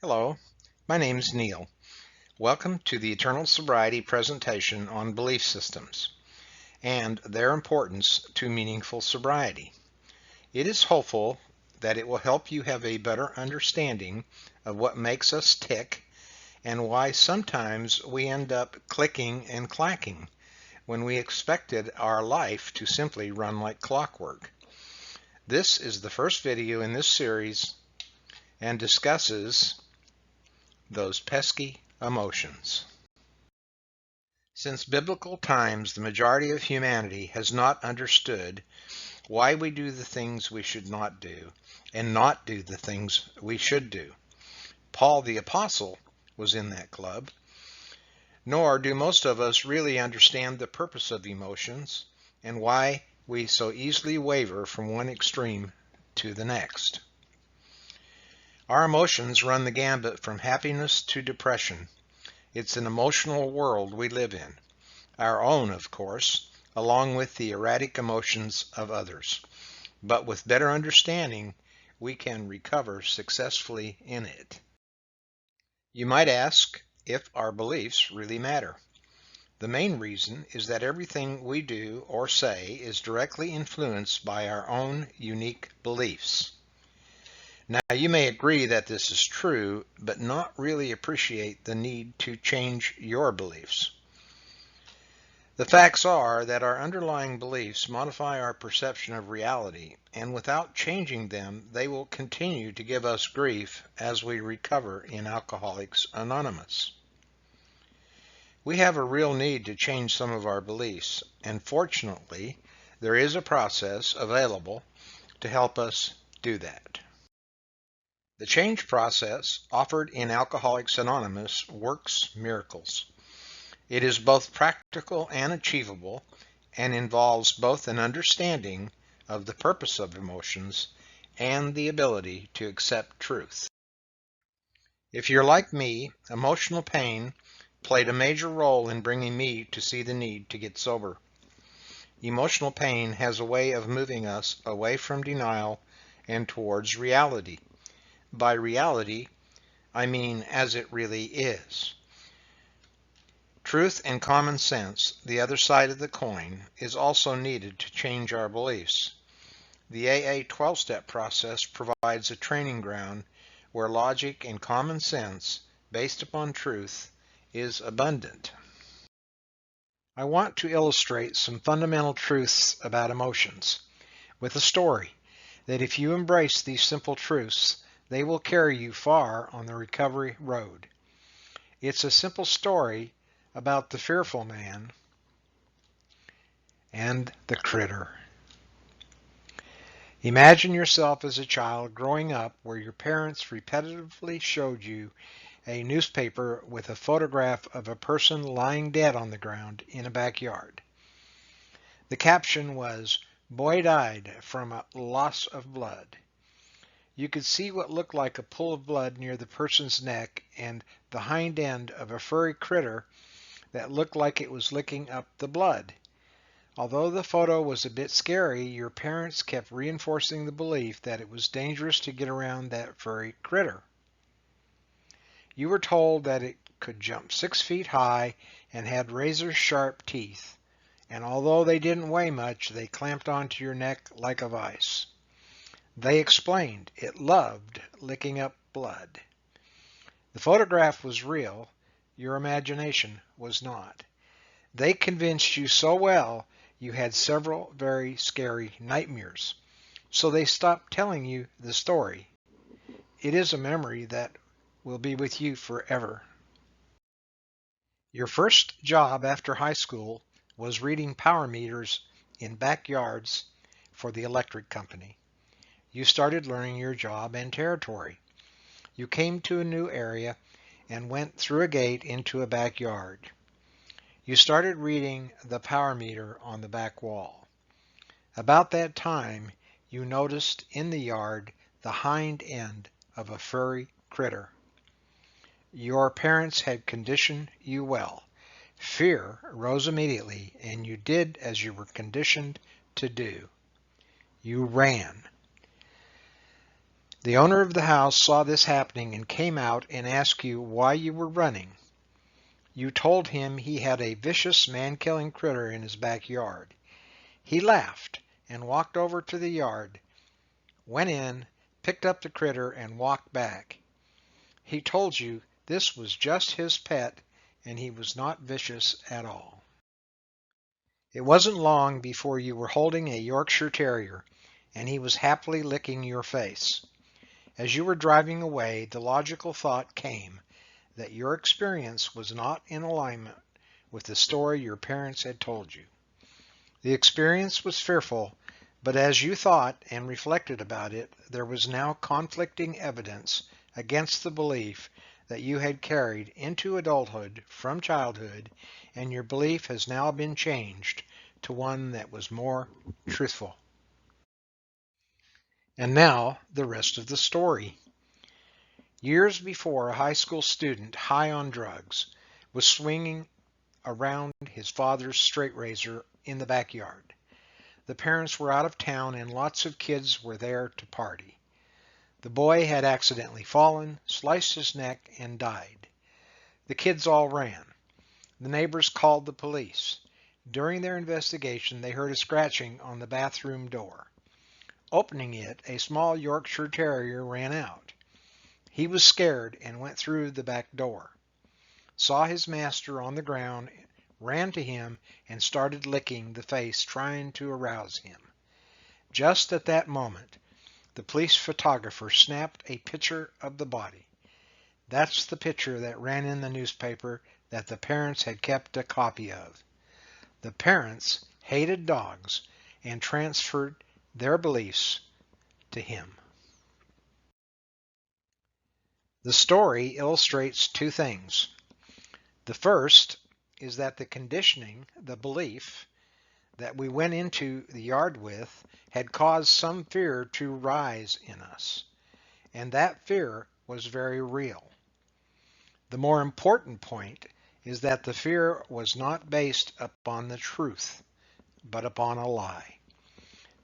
Hello, my name is Neil. Welcome to the Eternal Sobriety presentation on belief systems and their importance to meaningful sobriety. It is hopeful that it will help you have a better understanding of what makes us tick and why sometimes we end up clicking and clacking when we expected our life to simply run like clockwork. This is the first video in this series and discusses those pesky emotions. Since biblical times, the majority of humanity has not understood why we do the things we should not do and not do the things we should do. Paul the Apostle was in that club. Nor do most of us really understand the purpose of emotions and why we so easily waver from one extreme to the next. Our emotions run the gambit from happiness to depression. It's an emotional world we live in, our own, of course, along with the erratic emotions of others. But with better understanding, we can recover successfully in it. You might ask if our beliefs really matter. The main reason is that everything we do or say is directly influenced by our own unique beliefs. Now, you may agree that this is true, but not really appreciate the need to change your beliefs. The facts are that our underlying beliefs modify our perception of reality, and without changing them, they will continue to give us grief as we recover in Alcoholics Anonymous. We have a real need to change some of our beliefs, and fortunately, there is a process available to help us do that. The change process offered in Alcoholics Anonymous works miracles. It is both practical and achievable and involves both an understanding of the purpose of emotions and the ability to accept truth. If you're like me, emotional pain played a major role in bringing me to see the need to get sober. Emotional pain has a way of moving us away from denial and towards reality. By reality, I mean as it really is. Truth and common sense, the other side of the coin, is also needed to change our beliefs. The AA 12-step process provides a training ground where logic and common sense, based upon truth, is abundant. I want to illustrate some fundamental truths about emotions with a story that if you embrace these simple truths, they will carry you far on the recovery road. It's a simple story about the fearful man and the critter. Imagine yourself as a child growing up where your parents repetitively showed you a newspaper with a photograph of a person lying dead on the ground in a backyard. The caption was, "Boy died from a loss of blood." You could see what looked like a pool of blood near the person's neck and the hind end of a furry critter that looked like it was licking up the blood. Although the photo was a bit scary, your parents kept reinforcing the belief that it was dangerous to get around that furry critter. You were told that it could jump 6 feet high and had razor-sharp teeth, and although they didn't weigh much, they clamped onto your neck like a vice. They explained it loved licking up blood. The photograph was real, your imagination was not. They convinced you so well you had several very scary nightmares, so they stopped telling you the story. It is a memory that will be with you forever. Your first job after high school was reading power meters in backyards for the electric company. You started learning your job and territory. You came to a new area and went through a gate into a backyard. You started reading the power meter on the back wall. About that time, you noticed in the yard the hind end of a furry critter. Your parents had conditioned you well. Fear rose immediately, and you did as you were conditioned to do. You ran. The owner of the house saw this happening and came out and asked you why you were running. You told him he had a vicious man-killing critter in his backyard. He laughed and walked over to the yard, went in, picked up the critter, and walked back. He told you this was just his pet and he was not vicious at all. It wasn't long before you were holding a Yorkshire Terrier and he was happily licking your face. As you were driving away, the logical thought came that your experience was not in alignment with the story your parents had told you. The experience was fearful, but as you thought and reflected about it, there was now conflicting evidence against the belief that you had carried into adulthood from childhood, and your belief has now been changed to one that was more truthful. And now, the rest of the story. Years before, a high school student, high on drugs, was swinging around his father's straight razor in the backyard. The parents were out of town and lots of kids were there to party. The boy had accidentally fallen, sliced his neck, and died. The kids all ran. The neighbors called the police. During their investigation, they heard a scratching on the bathroom door. Opening it, a small Yorkshire Terrier ran out. He was scared and went through the back door. Saw his master on the ground, ran to him, and started licking the face, trying to arouse him. Just at that moment, the police photographer snapped a picture of the body. That's the picture that ran in the newspaper that the parents had kept a copy of. The parents hated dogs and transferred their beliefs to him. The story illustrates two things. The first is that the conditioning, the belief that we went into the yard with, had caused some fear to rise in us, and that fear was very real. The more important point is that the fear was not based upon the truth, but upon a lie.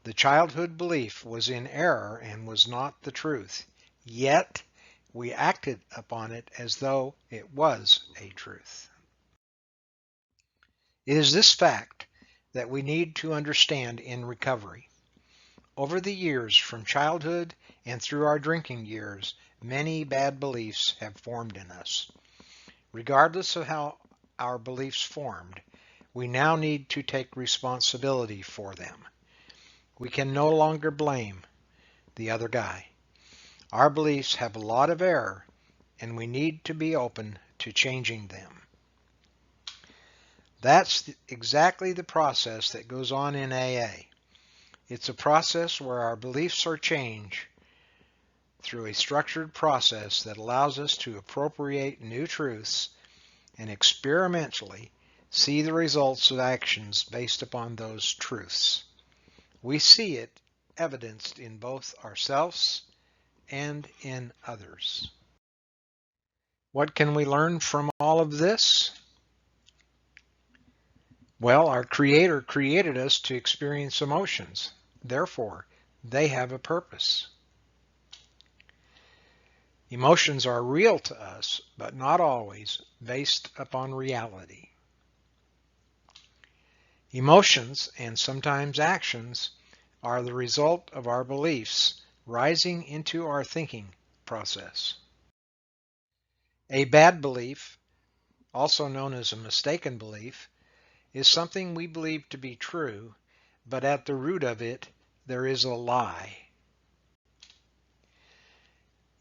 The childhood belief was in error and was not the truth, yet we acted upon it as though it was a truth. It is this fact that we need to understand in recovery. Over the years, from childhood and through our drinking years, many bad beliefs have formed in us. Regardless of how our beliefs formed, we now need to take responsibility for them. We can no longer blame the other guy. Our beliefs have a lot of error, and we need to be open to changing them. That's exactly the process that goes on in AA. It's a process where our beliefs are changed through a structured process that allows us to appropriate new truths and experimentally see the results of actions based upon those truths. We see it evidenced in both ourselves and in others. What can we learn from all of this? Well, our Creator created us to experience emotions. Therefore, they have a purpose. Emotions are real to us, but not always based upon reality. Emotions, and sometimes actions, are the result of our beliefs rising into our thinking process. A bad belief, also known as a mistaken belief, is something we believe to be true, but at the root of it, there is a lie.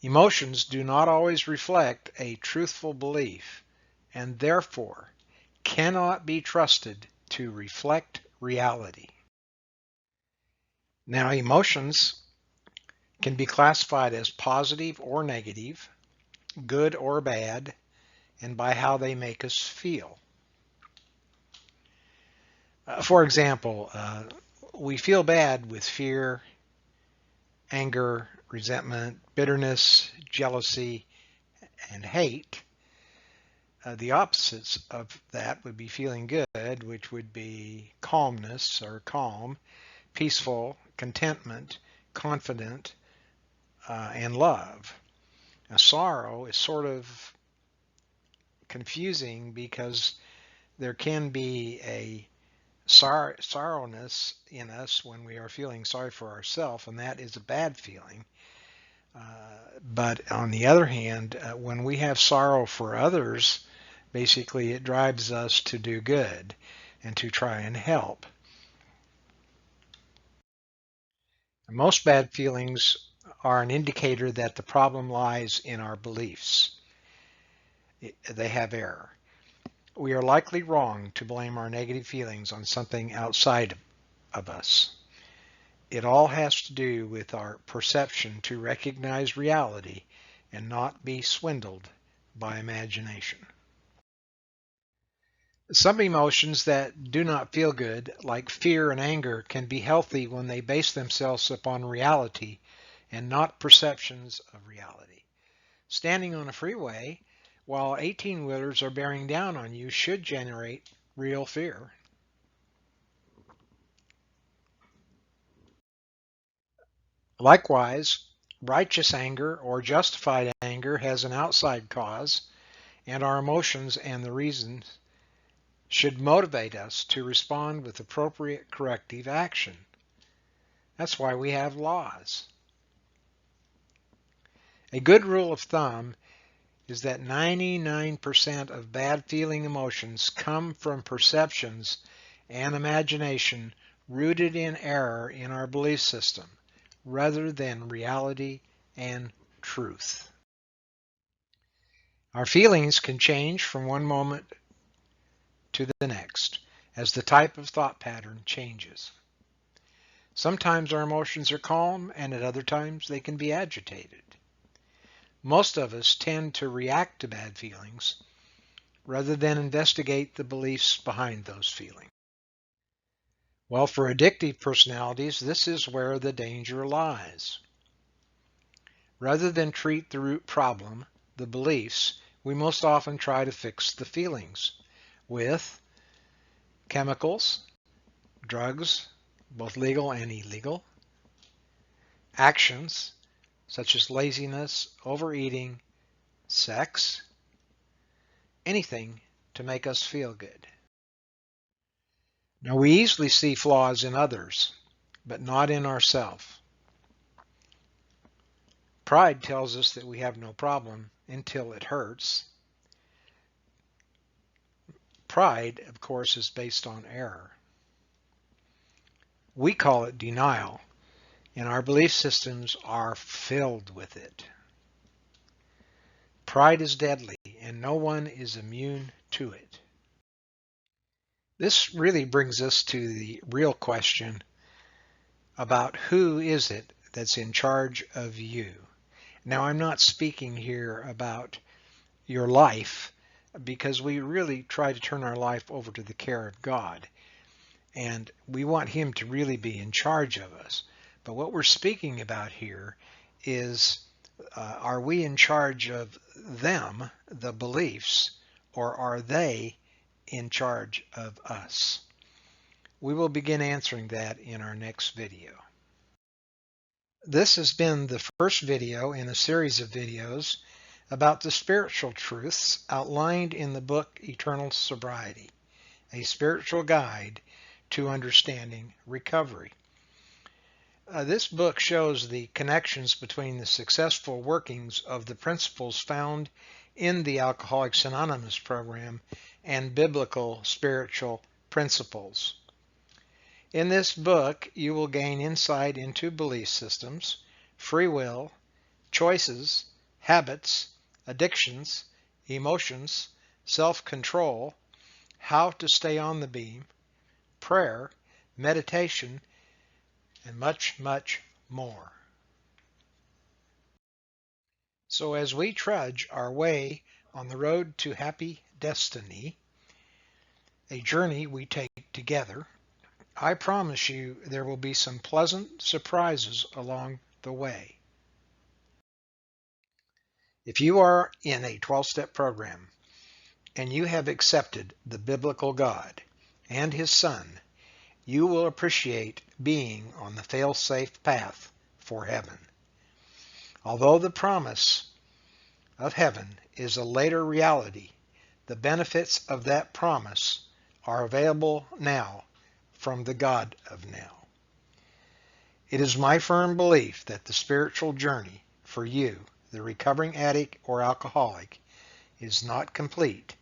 Emotions do not always reflect a truthful belief, and therefore cannot be trusted to reflect reality. Now, emotions can be classified as positive or negative, good or bad, and by how they make us feel. For example, we feel bad with fear, anger, resentment, bitterness, jealousy, and hate. The opposites of that would be feeling good, which would be calmness or calm, peaceful, contentment, confident, and love. Now, sorrow is sort of confusing because there can be a sorrowness in us when we are feeling sorry for ourselves, and that is a bad feeling. Uh, but on the other hand, when we have sorrow for others, basically it drives us to do good and to try and help. Most bad feelings are an indicator that the problem lies in our beliefs. They have error. We are likely wrong to blame our negative feelings on something outside of us. It all has to do with our perception to recognize reality and not be swindled by imagination. Some emotions that do not feel good, like fear and anger, can be healthy when they base themselves upon reality and not perceptions of reality. Standing on a freeway while 18-wheelers are bearing down on you should generate real fear. Likewise, righteous anger or justified anger has an outside cause, and our emotions and the reasons should motivate us to respond with appropriate corrective action. That's why we have laws. A good rule of thumb is that 99% of bad feeling emotions come from perceptions and imagination rooted in error in our belief system, rather than reality and truth. Our feelings can change from one moment to the next as the type of thought pattern changes. Sometimes our emotions are calm, and at other times they can be agitated. Most of us tend to react to bad feelings rather than investigate the beliefs behind those feelings. Well, for addictive personalities, this is where the danger lies. Rather than treat the root problem, the beliefs, we most often try to fix the feelings with chemicals, drugs, both legal and illegal, actions such as laziness, overeating, sex, anything to make us feel good. Now, we easily see flaws in others, but not in ourselves. Pride tells us that we have no problem until it hurts. Pride, of course, is based on error. We call it denial, and our belief systems are filled with it. Pride is deadly, and no one is immune to it. This really brings us to the real question about who is it that's in charge of you. Now, I'm not speaking here about your life, because we really try to turn our life over to the care of God, and we want Him to really be in charge of us. But what we're speaking about here is, are we in charge of them, the beliefs, or are they in charge of us? We will begin answering that in our next video. This has been the first video in a series of videos about the spiritual truths outlined in the book Eternal Sobriety, a spiritual guide to understanding recovery. This book shows the connections between the successful workings of the principles found in the Alcoholics Anonymous program and biblical spiritual principles. In this book, you will gain insight into belief systems, free will, choices, habits, addictions, emotions, self-control, how to stay on the beam, prayer, meditation, and much, much more. So as we trudge our way on the road to happy destiny, a journey we take together, I promise you there will be some pleasant surprises along the way. If you are in a 12-step program and you have accepted the biblical God and His Son, you will appreciate being on the fail-safe path for heaven. Although the promise of heaven is a later reality, the benefits of that promise are available now from the God of now. It is my firm belief that the spiritual journey for you, the recovering addict or alcoholic, is not complete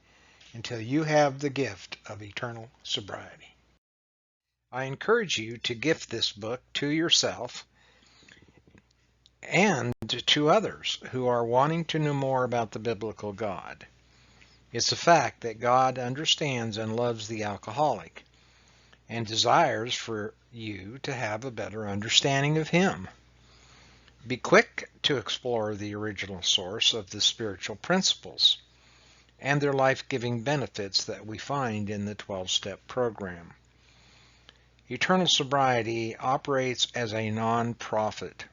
until you have the gift of eternal sobriety. I encourage you to gift this book to yourself and to others who are wanting to know more about the biblical God. It's a fact that God understands and loves the alcoholic and desires for you to have a better understanding of Him. Be quick to explore the original source of the spiritual principles and their life-giving benefits that we find in the 12-step program. Eternal Sobriety operates as a non-profit.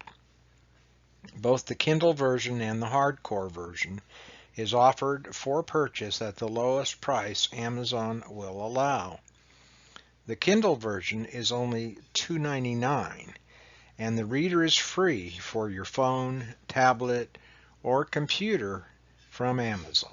Both the Kindle version and the hardcore version is offered for purchase at the lowest price Amazon will allow. The Kindle version is only $2.99, and the reader is free for your phone, tablet, or computer from Amazon.